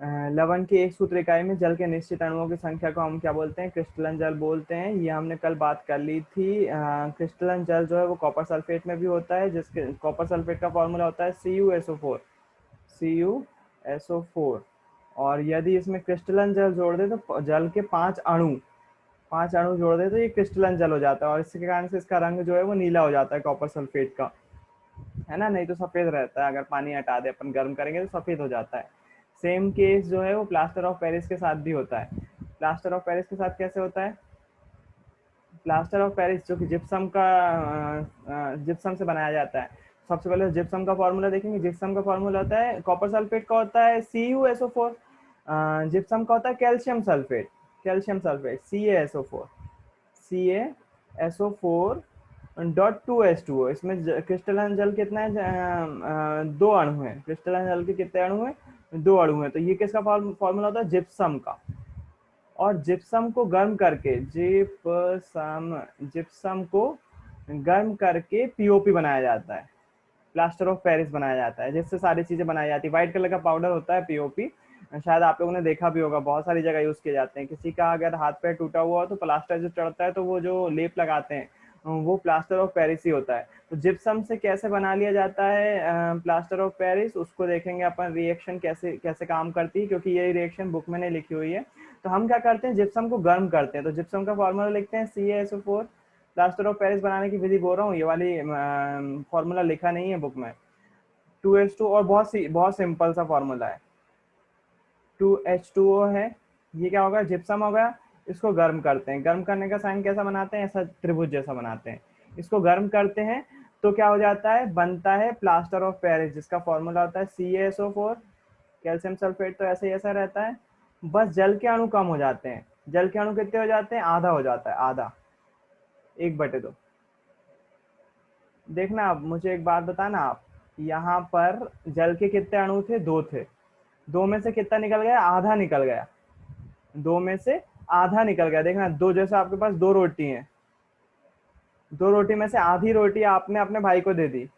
लवण की एक सूत्र इकाई में जल के निश्चित अणुओं की संख्या को हम क्या बोलते हैं? क्रिस्टलन जल बोलते हैं। ये हमने कल बात कर ली थी। क्रिस्टलन जल जो है वो कॉपर सल्फेट में भी होता है, जिसके कॉपर सल्फेट का फॉर्मूला होता है CuSO4। CuSO4। और यदि इसमें क्रिस्टलन जल जोड़ दे तो जल के 5 अणु जोड़ दे तो ये क्रिस्टलन जल हो जाता है, और इसके कारण से इसका रंग जो है वो नीला हो जाता है कॉपर सल्फेट का, है ना। नहीं तो सफेद रहता है, अगर पानी हटा दे अपन गर्म करेंगे तो सफेद हो जाता है। सेम केस जो है वो प्लास्टर ऑफ पेरिस के साथ भी होता है। प्लास्टर ऑफ पेरिस के साथ कैसे होता है? प्लास्टर ऑफ पेरिस जो कि जिप्सम से बनाया जाता है। सबसे पहले जिप्सम का फॉर्मूला देखेंगे। जिप्सम का फॉर्मूला होता है, कॉपर सल्फेट का होता है CuSO4। जिप्सम का होता है calcium sulphate. CaSO4। CaSO4 .2H2O। इसमें क्रिस्टलन जल कितना है? 2 अणु हैं। क्रिस्टलन जल के कितने अणु हैं? 2 अणु हैं। तो ये किसका फॉर्मूला होता है? जिप्सम का। और जिप्सम को गर्म करके जिप्सम को गर्म करके पीओपी बनाया जाता है, प्लास्टर ऑफ पेरिस बनाया जाता है, जिससे सारी चीजें बनाई जाती है। व्हाइट कलर का पाउडर होता है पीओपी। शायद आप लोगों ने देखा भी होगा, बहुत सारी जगह यूज किए जाते हैं। किसी का अगर हाथ पैर टूटा हुआ हो तो प्लास्टर जो चढ़ता है तो वो जो लेप लगाते हैं वो प्लास्टर ऑफ पेरिस ही होता है। तो जिप्सम से कैसे बना लिया जाता है प्लास्टर ऑफ पेरिस, उसको देखेंगे अपन। रिएक्शन कैसे कैसे काम करती है, क्योंकि ये रिएक्शन बुक में नहीं लिखी हुई है। तो हम क्या करते हैं? जिप्सम को गर्म करते हैं। तो जिप्सम का फॉर्मूला लिखते हैं CaSO4। प्लास्टर ऑफ पेरिस बनाने की विधि बोल रहा हूँ, ये वाली फॉर्मूला लिखा नहीं है बुक में। 2H2। और बहुत सिंपल सा फॉर्मूला है। 2H2O है। ये क्या होगा? जिप्सम होगा। इसको गर्म करते हैं। गर्म करने का साइन कैसा बनाते हैं? ऐसा त्रिभुज जैसा बनाते हैं। इसको गर्म करते हैं तो क्या हो जाता है? बनता है प्लास्टर ऑफ पेरिस, जिसका फॉर्मूला होता है CaSO4। कैल्शियम सल्फेट तो ऐसे ही ऐसा रहता है। बस जल के अणु कम हो जाते हैं। जल के अणु कितने हो जाते हैं? आधा हो जाता है, आधा, 1/2। देखना, आप मुझे एक बात बताना। आप यहाँ पर जल के कितने अणु थे? 2 थे। 2 में से कितना निकल गया? आधा निकल गया। 2 में से आधा निकल गया। देखना, दो, जैसे आपके पास 2 रोटी हैं, 2 रोटी में से आधी रोटी आपने अपने भाई को दे दी,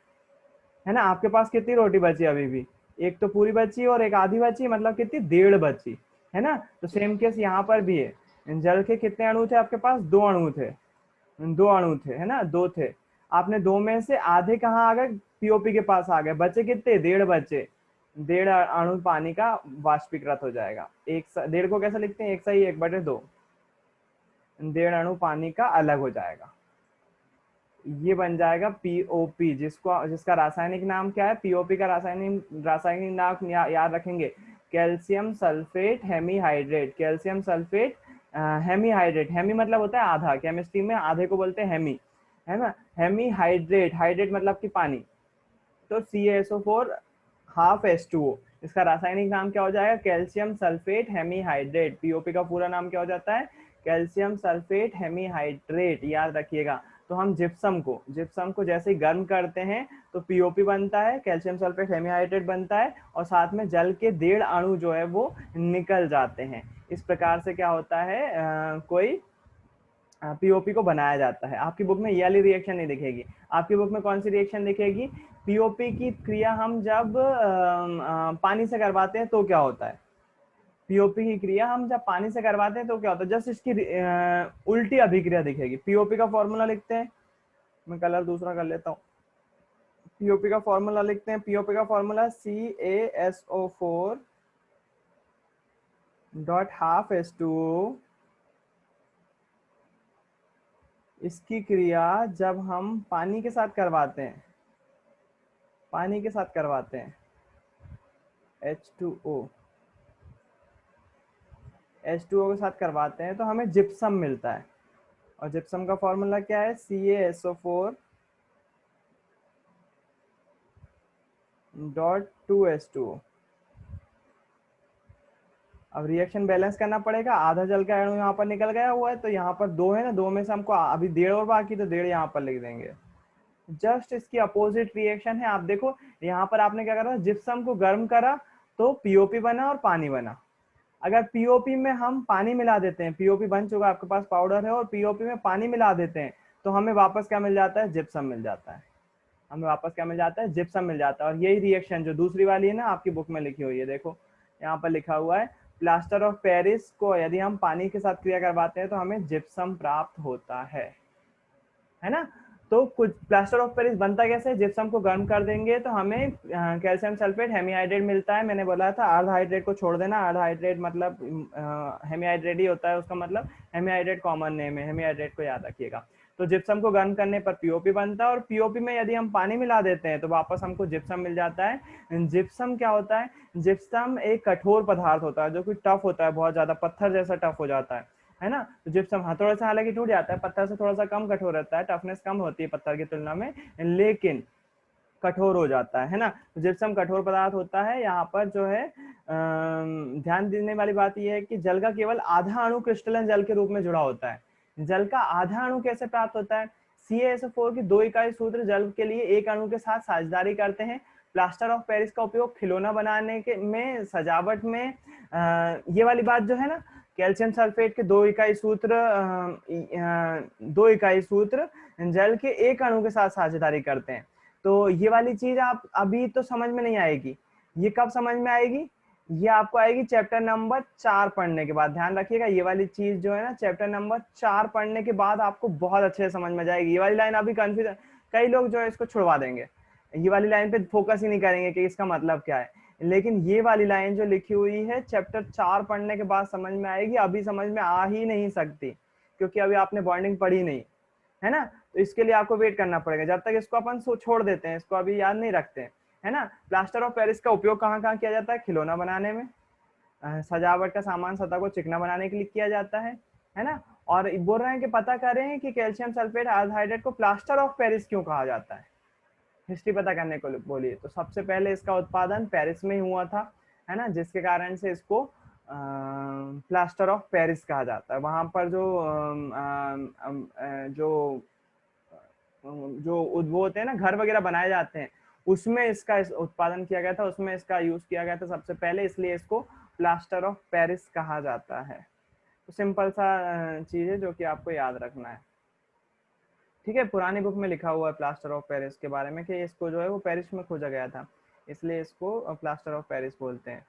है ना। आपके पास कितनी रोटी बची अभी भी? एक तो पूरी बची और एक आधी बची, मतलब कितनी? 1.5 बची, है ना। तो सेम केस यहाँ पर भी है। जल के कितने अणु थे आपके पास? 2 अणु थे। 2 अणु थे, है ना, 2 थे। आपने 2 में से आधे कहाँ आ गए? पीओपी के पास आ गए। बचे कितने? 1.5 बचे। 1.5 अणु पानी का वाष्पीकृत हो जाएगा। 1.5 को कैसे लिखते हैं? 1/2। 1.5 अणु पानी का अलग हो जाएगा। ये बन जाएगा पीओपी, जिसका रासायनिक नाम क्या है? पीओपी का रासायनिक नाम याद रखेंगे, calcium sulphate hemihydrate. Calcium sulphate hemihydrate. Hemi मतलब होता है आधा, केमिस्ट्री में आधे को बोलते हैं हेमी, है ना। हेमीहाइड्रेट, हाइड्रेट मतलब कि पानी। तो CaSO4 ½ H2O, इसका रासायनिक नाम क्या हो जाएगा? Calcium sulphate hemihydrate. पीओपी का पूरा नाम क्या हो जाता है? कैल्शियम सल्फेट हेमीहाइड्रेट, याद रखिएगा। तो हम जिप्सम को जैसे ही गर्म करते हैं तो पीओपी बनता है, कैल्शियम सल्फेट हेमीहाइड्रेट बनता है, और साथ में जल के 1.5 अणु जो है वो निकल जाते हैं। इस प्रकार से क्या होता है? कोई पीओपी को बनाया जाता है। आपकी बुक में ये वाली रिएक्शन नहीं दिखेगी। आपकी बुक में कौन सी रिएक्शन दिखेगी? पीओपी की क्रिया हम जब पानी से करवाते हैं तो क्या होता है? पीओपी की क्रिया हम जब पानी से करवाते हैं तो क्या होता है? जस्ट इसकी उल्टी अभिक्रिया दिखेगी। पीओपी का फॉर्मूला लिखते हैं, मैं कलर दूसरा कर लेता हूँ। पीओपी का फॉर्मूला लिखते हैं। पीओपी का फॉर्मूला CaSO4 .12H2O। इसकी क्रिया जब हम पानी के साथ करवाते हैं, H2O के साथ करवाते हैं तो हमें जिप्सम मिलता है। और जिप्सम का फॉर्मूला क्या है? CaSO4 .2H2O। अब रिएक्शन बैलेंस करना पड़ेगा। आधा जल का अणु यहाँ पर निकल गया हुआ है, तो यहाँ पर 2 है ना, 2 में से हमको अभी 1.5 और बाकी, तो 1.5 यहाँ पर लिख देंगे। जस्ट इसकी अपोजिट रिएक्शन है। आप देखो, यहाँ पर आपने क्या करा? जिप्सम को गर्म करा तो पीओपी बना और पानी बना। अगर पीओपी में हम पानी मिला देते हैं, पीओपी बन चुका, आपके पास पाउडर है, और पीओपी में पानी मिला देते हैं, तो हमें वापस क्या मिल जाता है? जिप्सम मिल जाता है। हमें वापस क्या मिल जाता है? जिप्सम मिल जाता है। और यही रिएक्शन जो दूसरी वाली है ना, आपकी बुक में लिखी हुई है, देखो, यहाँ पर लिखा हुआ है प्लास्टर ऑफ पेरिस को यदि हम पानी के साथ क्रिया करवाते हैं तो हमें जिप्सम प्राप्त होता है ना। तो कुछ प्लास्टर ऑफ पेरिस बनता कैसे है, जिप्सम को गर्म कर देंगे तो हमें कैल्शियम सल्फेट हेमीहाइड्रेट मिलता है। मैंने बोला था अर्ध हाइड्रेट को छोड़ देना, अर्ध हाइड्रेट मतलब हेमीहाइड्रेट ही होता है उसका मतलब, हेमीहाइड्रेट कॉमन नेम है, हेमीहाइड्रेट को याद रखिएगा। तो जिप्सम को गर्म करने पर पीओपी बनता है और पीओपी में यदि हम पानी मिला देते हैं तो वापस हमको जिप्सम मिल जाता है। जिप्सम क्या होता है, जिप्सम एक कठोर पदार्थ होता है जो कि टफ होता है, बहुत ज्यादा पत्थर जैसा टफ हो जाता है ना। तो जिप्सम हथौड़े से हालांकि टूट जाता है, पत्थर से थोड़ा सा कम कठोर रहता है, टफनेस कम होती है पत्थर की तुलना में, लेकिन कठोर हो जाता है ना। तो जिप्सम कठोर पदार्थ होता है। यहाँ पर जो है ध्यान देने वाली बात यह है कि जल का केवल आधा अणु क्रिस्टलन जल के रूप में जुड़ा होता है। जल का आधा अणु कैसे प्राप्त होता है, CaSO4 की 2 इकाई सूत्र जल के लिए एक अणु के साथ साझेदारी करते हैं। प्लास्टर ऑफ पेरिस का उपयोग खिलौना बनाने के में, सजावट में, ये वाली बात जो है ना, कैल्शियम सल्फेट के 2 इकाई सूत्र जल के एक अणु के साथ साझेदारी करते हैं। तो ये वाली चीज आप अभी तो समझ में नहीं आएगी, ये कब समझ में आएगी, ये आपको आएगी चैप्टर नंबर 4 पढ़ने के बाद। ध्यान रखिएगा ये वाली चीज जो है ना, चैप्टर नंबर 4 पढ़ने के बाद आपको बहुत अच्छे से समझ में जाएगी। ये वाली लाइन अभी कंफ्यूजन, कई लोग जो है इसको छुड़वा देंगे, ये वाली लाइन पे फोकस ही नहीं करेंगे कि इसका मतलब क्या है, लेकिन ये वाली लाइन जो लिखी हुई है चैप्टर 4 पढ़ने के बाद समझ में आएगी, अभी समझ में आ ही नहीं सकती क्योंकि अभी आपने बॉन्डिंग पढ़ी नहीं है ना। तो इसके लिए आपको वेट करना पड़ेगा, जब तक इसको अपन छोड़ देते हैं, इसको अभी याद नहीं रखते हैं, है ना। प्लास्टर ऑफ पेरिस का उपयोग कहाँ कहाँ किया जाता है, खिलौना बनाने में, सजावट का सामान सतह को चिकना बनाने के लिए किया जाता है ना। और बोल रहे हैं कि पता कर रहे हैं कि कैल्शियम सल्फेट हाइड्रेट को प्लास्टर ऑफ पेरिस क्यों कहा जाता है, हिस्ट्री पता करने को बोलिए। तो सबसे पहले इसका उत्पादन पेरिस में ही हुआ था, है ना, जिसके कारण से इसको प्लास्टर ऑफ पेरिस कहा जाता है। वहां पर जो वो होते हैं ना, घर वगैरह बनाए जाते हैं, उसमें इसका उत्पादन किया गया था, उसमें इसका यूज किया गया था सबसे पहले, इसलिए इसको प्लास्टर ऑफ पेरिस कहा जाता है। तो सिंपल सा चीज है जो कि आपको याद रखना है, ठीक है। पुरानी बुक में लिखा हुआ है प्लास्टर ऑफ पेरिस के बारे में कि इसको जो है वो पेरिस में खोजा गया था, इसलिए इसको प्लास्टर ऑफ पेरिस बोलते हैं।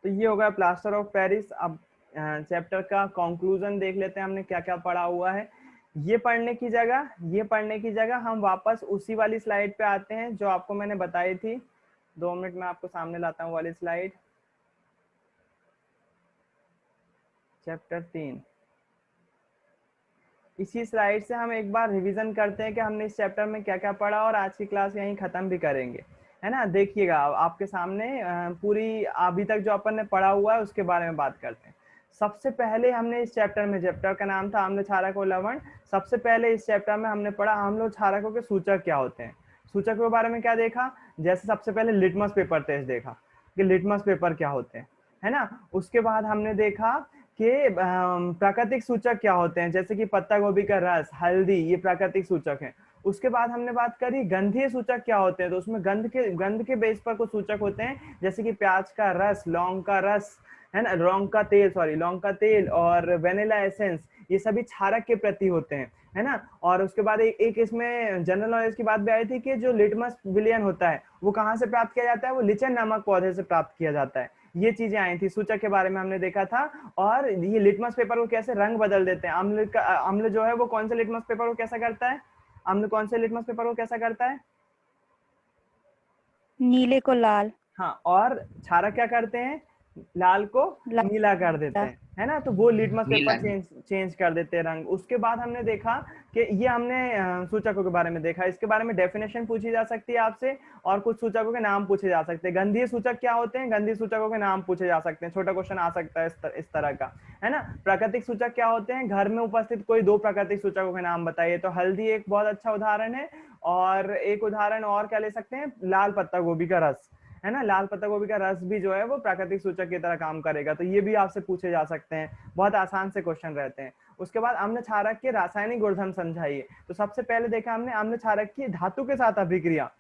तो ये होगा प्लास्टर ऑफ पेरिस। अब चैप्टर का कंक्लूजन देख लेते हैं हमने क्या क्या पढ़ा हुआ है। ये पढ़ने की जगह हम वापस उसी वाली स्लाइड पे आते हैं जो आपको मैंने बताई थी। 2 मिनट में आपको सामने लाता हूँ वाली स्लाइड, चैप्टर 3। इसी स्लाइड से हम एक बार रिवीजन करते हैं कि हमने इस चैप्टर में क्या क्या पढ़ा, और आज की क्लास यहीं खत्म भी करेंगे, है ना। देखिएगा आपके सामने पूरी अभी तक जो अपन ने पढ़ा हुआ है उसके बारे में बात करते हैं। सबसे पहले हमने इस चैप्टर का नाम था आम्ल क्षारक और लवण। सबसे पहले इस चैप्टर में हमने पढ़ा आम्ल क्षारकों के सूचक क्या होते हैं। सूचक के बारे में क्या देखा, जैसे सबसे पहले लिटमस पेपर टेस्ट देखा कि लिटमस पेपर क्या होते हैं, है ना। उसके बाद हमने देखा कि प्राकृतिक सूचक क्या होते हैं, जैसे कि पत्ता गोभी का रस, हल्दी, ये प्राकृतिक सूचक हैं। उसके बाद हमने बात करी गंधीय सूचक क्या होते हैं, तो उसमें गंध के बेस पर कुछ सूचक होते हैं, जैसे कि प्याज का रस, लौंग का रस, है ना, लौंग का तेल और वेनिला एसेंस, ये सभी क्षारक के प्रति होते हैं, है ना। और उसके बाद एक इसमें जनरल नॉलेज की बात भी आई थी कि जो लिटमस विलयन होता है वो कहाँ से प्राप्त किया जाता है, वो लिचन नामक पौधे से प्राप्त किया जाता है। ये चीजें आई थी, सूचक के बारे में हमने देखा था। और ये लिटमस पेपर को कैसे रंग बदल देते हैं, अम्ल जो है वो कौन से लिटमस पेपर को कैसा करता है, अम्ल कौन से लिटमस पेपर को कैसा करता है, नीले को लाल। हाँ, और क्षारक क्या करते हैं, लाल को नीला कर देते हैं, है ना। तो वो लिटमस पेपर चेंज कर देते हैं रंग। उसके बाद हमने देखा कि ये हमने सूचकों के बारे में देखा, इसके बारे में डेफिनेशन पूछी जा सकती है आपसे, और कुछ सूचकों के नाम पूछे जा सकते हैं। गंधीय सूचक क्या होते हैं, गंधीय सूचकों के नाम पूछे जा सकते हैं, छोटा क्वेश्चन आ सकता है इस तरह का, है ना। प्राकृतिक सूचक क्या होते हैं, घर में उपस्थित कोई 2 प्राकृतिक सूचकों के नाम बताइए। तो हल्दी एक बहुत अच्छा उदाहरण है, और एक उदाहरण और क्या ले सकते हैं, लाल पत्ता गोभी का रस, है ना। लाल पत्ता गोभी का रस भी जो है वो प्राकृतिक सूचक की तरह काम करेगा। तो ये भी आपसे पूछे जा सकते हैं, बहुत आसान से क्वेश्चन रहते हैं। उसके बाद अम्ल क्षारक के रासायनिक गुणधर्म समझाइए। तो सबसे पहले देखा हमने अम्ल क्षारक की धातु के साथ अभिक्रिया।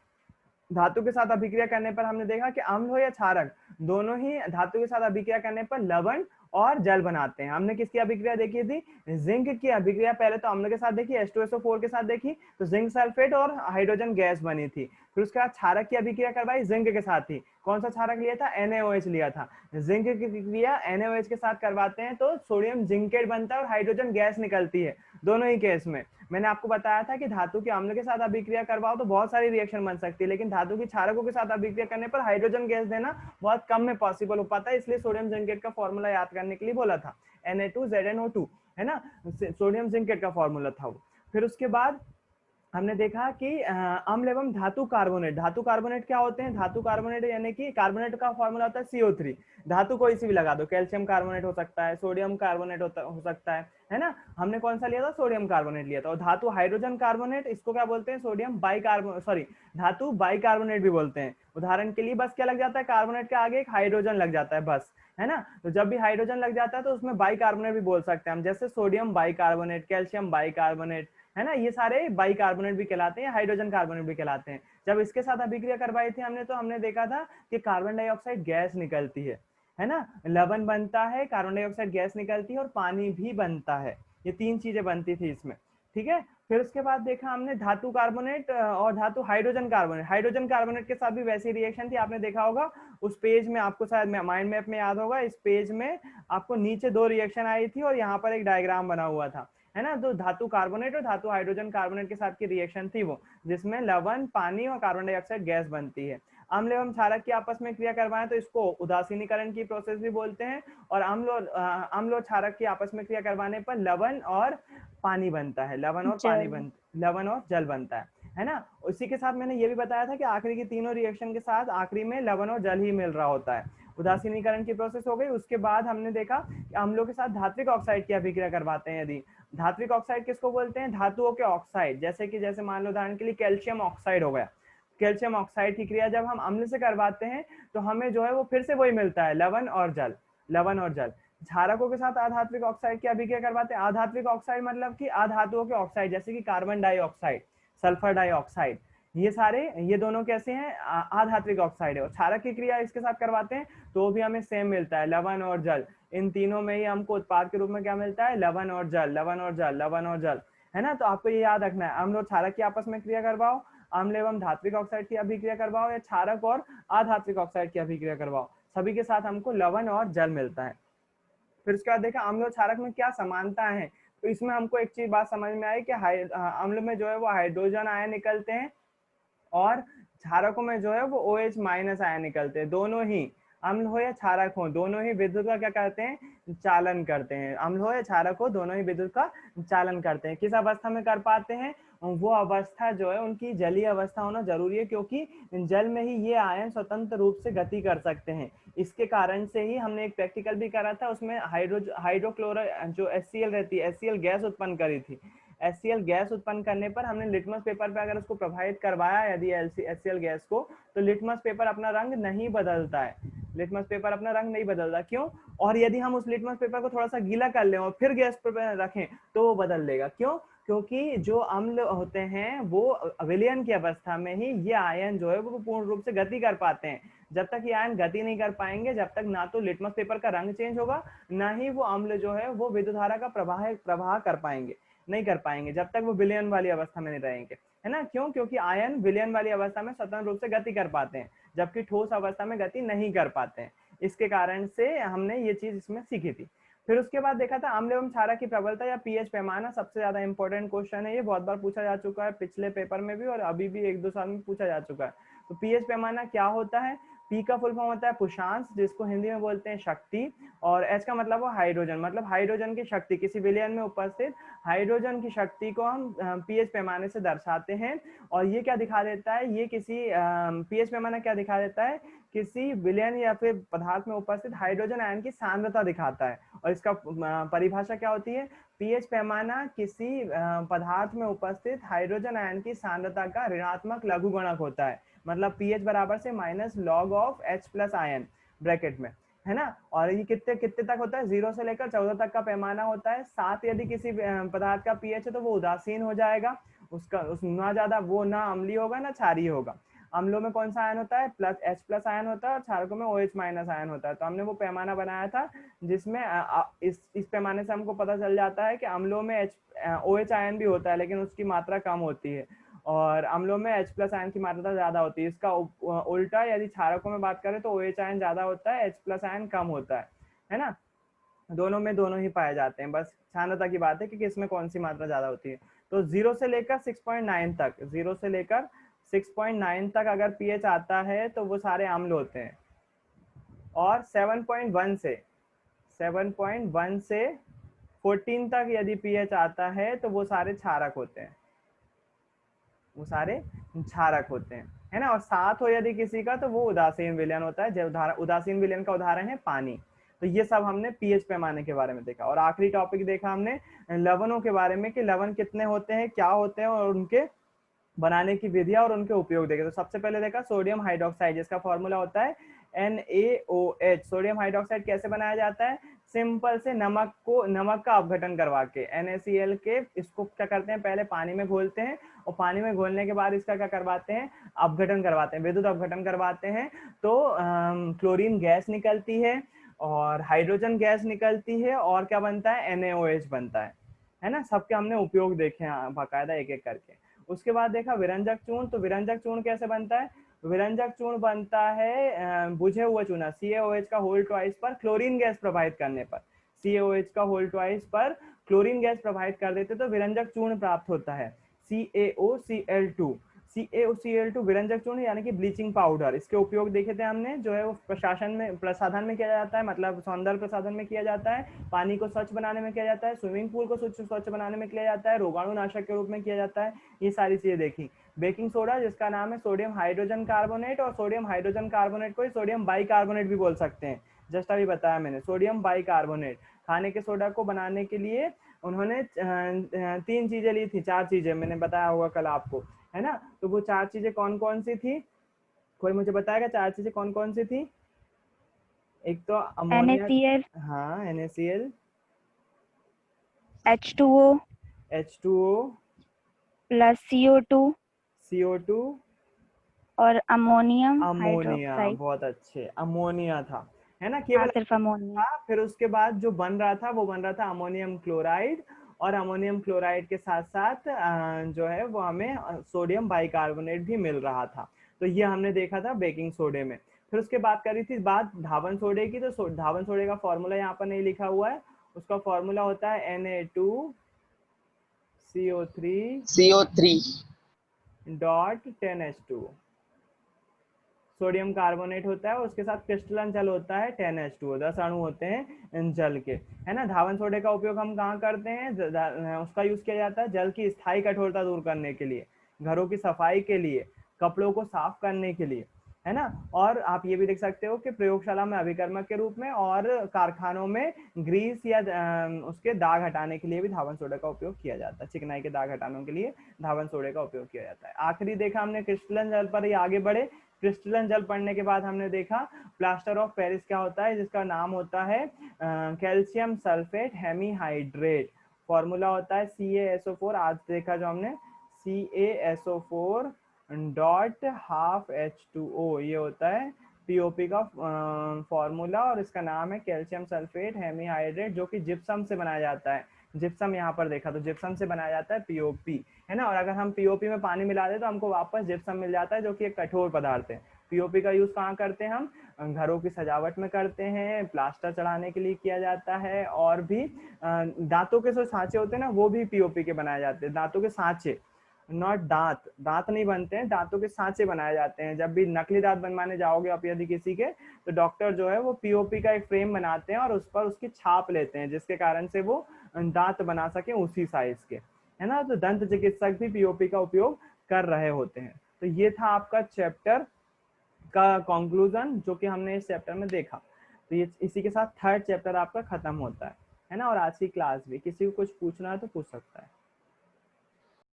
धातु के साथ अभिक्रिया करने पर हमने देखा कि अम्ल हो या क्षारक, दोनों ही धातु के साथ अभिक्रिया करने पर लवण और जल बनाते हैं। हमने किसकी अभिक्रिया देखी थी? जिंक की अभिक्रिया पहले तो अम्ल के साथ देखी, H2SO4 के साथ देखी, तो जिंक सल्फेट और हाइड्रोजन गैस बनी थी। फिर उसके बाद क्षारक की अभिक्रिया करवाई, जिंक के साथ थी। कौन सा क्षारक लिया था? NaOH लिया था। जिंक की क्रिया NaOH के साथ करवाते हैं तो सोडियम जिंकेट बनता है और हाइड्रोजन गैस निकलती है दोनों ही केस में। मैंने आपको बताया था कि धातु के अम्ल के साथ अभिक्रिया करवाओ तो बहुत सारी रिएक्शन बन सकती है, लेकिन धातु की क्षारकों के साथ अभिक्रिया करने पर हाइड्रोजन गैस देना बहुत कम में पॉसिबल हो पाता है, इसलिए सोडियम जिंकेट का फॉर्मूला याद करने के लिए बोला था, Na2ZnO2, है ना, सोडियम जिंकेट का फॉर्मूला था वो। फिर उसके बाद हमने देखा कि अम्ल एवं धातु कार्बोनेट। धातु कार्बोनेट क्या होते हैं? धातु कार्बोनेट यानी कि कार्बोनेट का फॉर्मूला होता है CO3। धातु कोई सी भी लगा दो, कैल्शियम कार्बोनेट हो सकता है, सोडियम कार्बोनेट हो सकता है ना। हमने कौन सा लिया था? सोडियम कार्बोनेट लिया था। और धातु हाइड्रोजन कार्बोनेट, इसको क्या बोलते हैं? सोडियम बाइकार्बोनेट, सॉरी, धातु बाइकार्बोनेट भी बोलते हैं। उदाहरण के लिए बस क्या लग जाता है? कार्बोनेट के आगे एक हाइड्रोजन लग जाता है बस, है ना। तो जब भी हाइड्रोजन लग जाता है तो उसमें बाइकार्बोनेट भी बोल सकते हैं हम, जैसे सोडियम बाइकार्बोनेट, कैल्शियम बाइकार्बोनेट, है ना, ये सारे बाइकार्बोनेट भी कहलाते हैं, हाइड्रोजन कार्बोनेट भी कहलाते हैं। जब इसके साथ अभिक्रिया करवाई थी हमने तो हमने देखा था कि कार्बन डाइऑक्साइड गैस निकलती है ना, लवण बनता है, कार्बन डाइऑक्साइड गैस निकलती है और पानी भी बनता है। ये तीन चीजें बनती थी इसमें, ठीक है। फिर उसके बाद देखा हमने धातु कार्बोनेट और धातु हाइड्रोजन कार्बोनेट। हाइड्रोजन कार्बोनेट के साथ भी वैसी रिएक्शन थी, आपने देखा होगा उस पेज में, आपको शायद माइंड मैप में याद होगा, इस पेज में आपको नीचे दो रिएक्शन आई थी और यहाँ पर एक डायग्राम बना हुआ था, है ना। तो धातु कार्बोनेट और धातु हाइड्रोजन कार्बोनेट के साथ की रिएक्शन थी वो, जिसमें लवण, पानी और कार्बन डाइऑक्साइड गैस बनती है। अम्ल एवं क्षारक की आपस में क्रिया करवाएं तो इसको उदासीनीकरण की प्रोसेस भी बोलते हैं। और अम्ल और क्षारक की आपस में क्रिया करवाने पर लवण और पानी बनता है, लवण और जल बनता है ना। उसी के साथ मैंने ये भी बताया था कि आखिरी की तीनों रिएक्शन के साथ आखिरी में लवण और जल ही मिल रहा होता है। उदासीनीकरण की प्रोसेस हो गई। उसके बाद हमने देखा कि अम्लों के साथ धात्विक ऑक्साइड की अभिक्रिया करवाते हैं। यदि धात्विक ऑक्साइड किसको बोलते हैं? धातुओं के ऑक्साइड, जैसे मान लो उदाहरण के लिए कैल्शियम ऑक्साइड हो गया। कैल्शियम ऑक्साइड की क्रिया जब हम अम्ल से करवाते हैं तो हमें जो है वो फिर से वही मिलता है, लवण और जल, लवण और जल। क्षारकों के साथ अधात्विक ऑक्साइड की अभिक्रिया करवाते हैं। अधात्विक ऑक्साइड मतलब कि अधातुओं के ऑक्साइड, जैसे कि कार्बन डाइऑक्साइड, सल्फर डाइऑक्साइड, ये सारे, ये दोनों कैसे हैं? अधात्विक ऑक्साइड है। और क्षारक की क्रिया इसके साथ करवाते हैं तो भी हमें सेम मिलता है, लवण और जल। इन तीनों में ही हमको उत्पाद के रूप में क्या मिलता है? लवण और जल, लवण और जल, लवण और जल, है ना। तो आपको ये याद रखना है, अम्ल और क्षारक की आपस में क्रिया करवाओ, अम्ल एवं धात्विक ऑक्साइड की अभिक्रिया करवाओ, या क्षारक और अधात्विक ऑक्साइड की अभिक्रिया करवाओ, सभी के साथ हमको लवण और जल मिलता है। फिर उसके बाद देखा अम्ल और क्षारक में क्या समानता है। तो इसमें हमको एक चीज बात समझ में आई कि अम्ल में जो है वो हाइड्रोजन आयन निकलते हैं और क्षारकों में जो है वो OH माइनस आयन निकलते हैं। दोनों ही, अम्ल हो या क्षारक हो, दोनों ही विद्युत का क्या करते हैं? चालन करते हैं। अम्ल हो या क्षारक हो, दोनों ही विद्युत का चालन करते हैं। किस अवस्था में कर पाते हैं? वो अवस्था जो है उनकी जलीय अवस्था होना जरूरी है, क्योंकि जल में ही ये आयन स्वतंत्र रूप से गति कर सकते हैं। इसके कारण से ही हमने एक प्रैक्टिकल भी करा था, उसमें हाइड्रोक्लोरो जो HCl रहती है, HCl गैस उत्पन्न करी थी। HCl गैस उत्पन्न करने पर हमने लिटमस पेपर पे अगर उसको प्रभावित करवाया यदि HCl गैस को, तो लिटमस पेपर अपना रंग नहीं बदलता है, लिटमस पेपर अपना रंग नहीं बदलता। क्यों? और यदि हम उस लिटमस पेपर को थोड़ा सा गीला कर लें और फिर गैस पर रखें तो वो बदल लेगा। क्यों? क्योंकि जो अम्ल होते हैं वो विलयन की अवस्था में ही ये आयन जो है वो पूर्ण रूप से गति कर पाते हैं। जब तक ये आयन गति नहीं कर पाएंगे, जब तक ना तो लिटमस पेपर का रंग चेंज होगा, ना ही वो अम्ल जो है वो विद्युत धारा का प्रवाह कर पाएंगे, नहीं कर पाएंगे, जब तक वो विलयन वाली अवस्था में नहीं रहेंगे, है ना। क्यों? क्योंकि आयन विलयन वाली अवस्था में स्वतंत्र रूप से गति कर पाते हैं, जबकि ठोस अवस्था में गति नहीं कर पाते हैं। इसके कारण से हमने ये चीज इसमें सीखी थी। फिर उसके बाद देखा था अम्ल एवं क्षारक की प्रबलता या पीएच पैमाना। सबसे ज्यादा इंपॉर्टेंट क्वेश्चन है, ये बहुत बार पूछा जा चुका है, पिछले पेपर में भी और अभी भी 1-2 साल में पूछा जा चुका है। तो पीएच पैमाना क्या होता है? पी का फुल फॉर्म होता है पुषांश, जिसको हिंदी में बोलते हैं शक्ति, और एच का मतलब वो हाइड्रोजन, मतलब हाइड्रोजन की शक्ति, किसी विलयन में उपस्थित हाइड्रोजन की शक्ति को हम पीएच पैमाने से दर्शाते हैं। और ये क्या दिखा देता है? ये किसी पीएच पैमाना क्या दिखा देता है? किसी विलयन या फिर पदार्थ में उपस्थित हाइड्रोजन आयन की सांद्रता दिखाता है। और इसका परिभाषा क्या होती है? पीएच पैमाना किसी पदार्थ में उपस्थित हाइड्रोजन आयन की सांद्रता का ऋणात्मक लघुगणक होता है। मतलब पीएच बराबर से -log of H plus ion bracket में, है ना। और ये कितने कितने तक होता है? 0 से लेकर 14 तक का पैमाना होता है। 7 यदि किसी पदार्थ का पीएच है तो वो उदासीन हो जाएगा, उसका ना ज्यादा वो ना अम्लीय होगा ना क्षारीय होगा। अम्लों में कौन सा आयन होता है, प्लस H+ आयन होता है, और क्षारकों में OH- आयन होता है। तो हमने वो पैमाना बनाया था जिसमें इस पैमाने से हमको पता चल जाता है कि अम्लों में OH आयन भी होता है लेकिन उसकी मात्रा कम होती है, और अम्लों में H+ आयन की मात्रा ज्यादा होती है। इसका उल्टा यदि क्षारकों में बात करें तो OH आयन ज्यादा होता है, H+ आयन कम होता है ना। दोनों में दोनों ही पाए जाते हैं, बस छानता की बात है कि किसमें कौन सी मात्रा ज्यादा होती है। तो 0 से लेकर 6.9 तक, 0 से लेकर 6.9 तक अगर पीएच आता है तो वो सारे अम्ल होते हैं, और 7.1 से 14 तक यदि पीएच आता है तो वो सारे क्षारक होते हैं, वो सारे क्षारक होते हैं, है ना। और 7 हो यदि किसी का तो वो उदासीन विलयन होता है। जब उदासीन विलयन का उदाहरण है पानी। तो ये सब हमने पीएच पैमाने के बारे में देखा। और आखिरी टॉपिक देखा हमने लवणों के बारे में कि लवण कितने होते हैं, क्या होते हैं, और उनके बनाने की विधियां और उनके उपयोग देखे। तो सबसे पहले देखा सोडियम हाइड्रोक्साइड, जिसका फॉर्मूला होता है NaOH। सोडियम हाइड्रोक्साइड कैसे बनाया जाता है, सिंपल से नमक का अपघटन करवा के NaCl के इसको क्या करते हैं, पहले पानी में घोलते हैं, और पानी में घोलने के बाद इसका क्या करवाते हैं, अपघटन करवाते हैं, विद्युत अपघटन करवाते हैं। तो क्लोरीन गैस निकलती है और हाइड्रोजन गैस निकलती है, और क्या बनता है, NaOH बनता है ना। सबके हमने उपयोग देखे हैं बाकायदा एक एक करके। उसके बाद देखा विरंजक चूर्ण। तो विरंजक चूर्ण कैसे बनता है, विरंजक चूर्ण बनता है बुझे हुआ चूना CaOH का होल ट्वाइस पर क्लोरीन गैस प्रभावित करने पर, CaOH का होल ट्वाइस पर क्लोरीन गैस प्रभावित कर देते तो विरंजक चूर्ण प्राप्त होता है, CaOCl2। CaOCl2 विरंजक चूर्ण यानी कि ब्लीचिंग पाउडर। इसके उपयोग देखे थे हमने, जो है वो प्रसाधन में किया जाता है, मतलब सौंदर्य प्रसाधन में किया जाता है, पानी को स्वच्छ बनाने में किया जाता है, स्विमिंग पूल को स्वच्छ बनाने में किया जाता है, रोगाणुनाशक के रूप में किया जाता है। ये सारी चीजें देखी। बेकिंग सोडा, जिसका नाम है सोडियम हाइड्रोजन कार्बोनेट, और सोडियम हाइड्रोजन कार्बोनेट को ही सोडियम बाइकार्बोनेट भी बोल सकते हैं, जस्ट अभी बताया मैंने, सोडियम बाइकार्बोनेट। खाने के सोडा को बनाने के लिए उन्होंने 3 चीजें ली थी, 4 चीजें मैंने बताया होगा कल आपको, है ना। तो वो 4 चीजें कौन कौन सी थी, कोई मुझे बताएगा 4 चीजें कौन कौन सी थी। एक तो अमोनिया, NaCl, हाँ NaCl, H2O H2O, plus CO2 CO2, और अमोनियम अमोनिया। हाइड्रोक्साइड। बहुत अच्छे, अमोनिया था, है ना, हाँ, केवल सिर्फ अमोनिया। था। फिर उसके बाद जो बन रहा था वो बन रहा था अमोनियम क्लोराइड, और अमोनियम क्लोराइड के साथ साथ जो है वो हमें सोडियम बाइकार्बोनेट भी मिल रहा था। तो ये हमने देखा था बेकिंग सोडे में। फिर उसके बाद करी थी बात धावन सोडे की। तो धावन सोडे का फॉर्मूला यहाँ पर नहीं लिखा हुआ है, उसका फॉर्मूला होता है Na2CO3 CO3 dot 10H2। Sodium carbonate होता है, उसके साथ क्रिस्टलन जल होता है 10H2O, 10 अणु होते हैं जल के, है ना। धावन सोडे का उपयोग हम कहाँ करते हैं, उसका यूज किया जाता है जल की स्थायी कठोरता दूर करने के लिए, घरों की सफाई के लिए, कपड़ों को साफ करने के लिए, है ना। और आप ये भी देख सकते हो कि प्रयोगशाला में अभिकर्मक के रूप में, और कारखानों में ग्रीस या उसके दाग हटाने के लिए भी धावन सोडे का उपयोग किया जाता है, चिकनाई के दाग हटाने के लिए धावन सोडे का उपयोग किया जाता है। आखिरी देखा हमने क्रिस्टलन जल पर ही आगे बढ़े। क्रिस्टलन जल पढ़ने के बाद हमने देखा प्लास्टर ऑफ पेरिस क्या होता है, जिसका नाम होता है कैल्शियम सल्फेट हेमीहाइड्रेट। फॉर्मूला होता है CaSO4, आज देखा जो हमने CaSO4 डॉट हाफ H2O, ये होता है पीओपी का फॉर्मूला, और इसका नाम है कैल्शियम सल्फेट हेमीहाइड्रेट, जो कि जिप्सम से बनाया जाता है। जिप्सम यहाँ पर देखा तो जिप्सम से बनाया जाता है पीओपी, है ना। और अगर हम पीओपी में पानी मिला दे तो हमको वापस जिप्सम मिल जाता है, जो कि एक कठोर पदार्थ है। पीओपी का यूज कहाँ करते हैं हम, घरों की सजावट में करते हैं, प्लास्टर चढ़ाने के लिए किया जाता है, और भी दांतों के जो सांचे होते हैं ना वो भी पीओपी के बनाए जाते हैं, दांतों के सांचे, नॉट दांत, दांत नहीं बनते हैं, दांतों के सांचे बनाए जाते हैं। जब भी नकली दांत बनवाने जाओगे आप यदि किसी के, तो डॉक्टर जो है वो पीओपी का एक फ्रेम बनाते हैं और उस पर उसकी छाप लेते हैं, जिसके कारण से वो दांत बना सके उसी साइज के, है ना। तो दंत चिकित्सक भी पीओपी का उपयोग कर रहे होते हैं। तो ये था आपका चैप्टर का कंक्लूजन, जो कि हमने इस चैप्टर में देखा। तो ये इसी के साथ 3rd चैप्टर आपका खत्म होता है ना। और आज की क्लास भी, किसी को कुछ पूछना है तो पूछ सकता है।